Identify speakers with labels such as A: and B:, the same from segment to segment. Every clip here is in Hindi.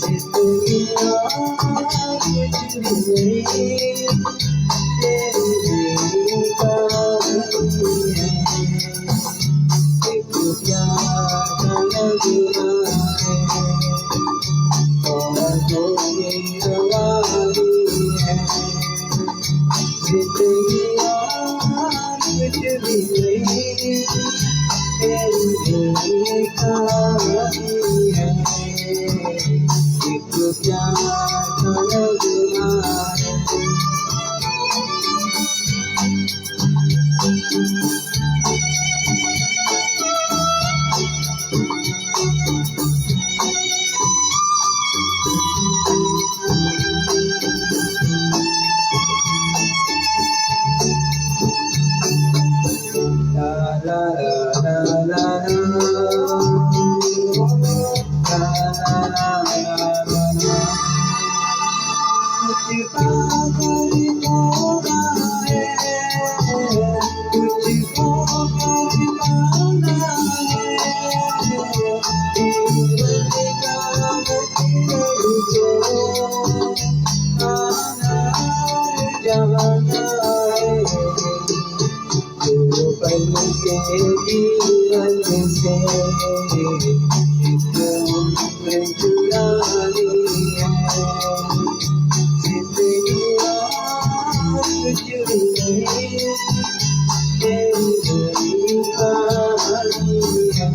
A: जिंदगी और कुछ भी नहीं, तेरी कहानी है। एक प्यार का नगमा है और कोई रवानी है। जिंदगी और कुछ भी नहीं, तेरी कहानी है। एक प्यार का नगमा है। La la la la पल के जीवन से एक उम्र चुरानी है। जिंदगी और कुछ नहीं, तेरी कहानी है।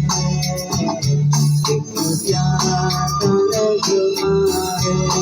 A: एक प्यार का नगमा है।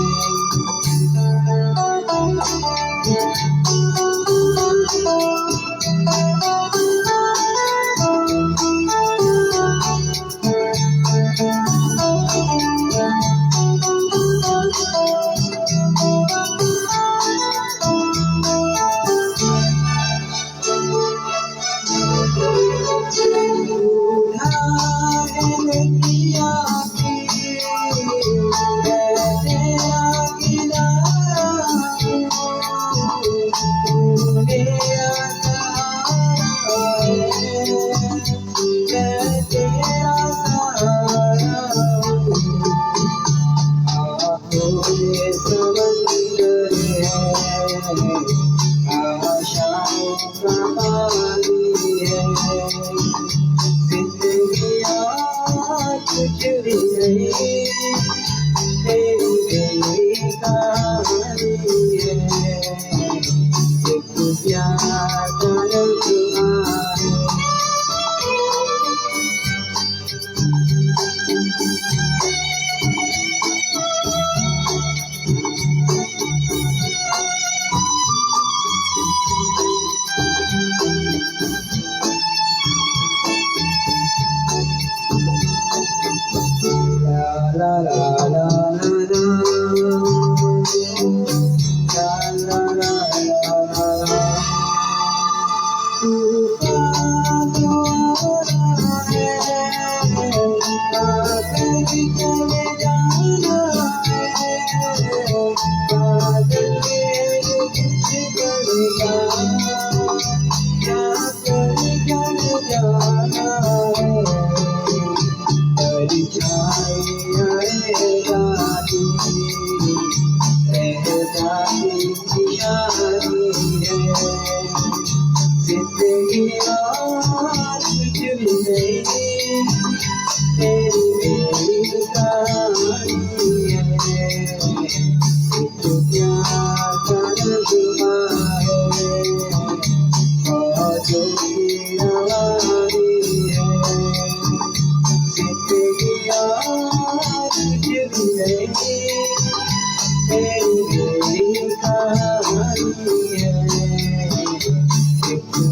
A: आशाओं का पानी है। जिंदगी और कुछ भी नहीं, तेरी कहानी है। एक प्यार का नगमा है। La la la la la la la la la। तूफान आ रहा है, आकर चले जाना है। बादल मेरे कुछ पड़ेगा, क्या कर चले जाना है। जिंदगी और कुछ भी नहीं, तेरी कहानी है। एक प्यार का नगमा है और कोई रवानी है। जिंदगी और कुछ भी नहीं, तेरी कहानी है। एक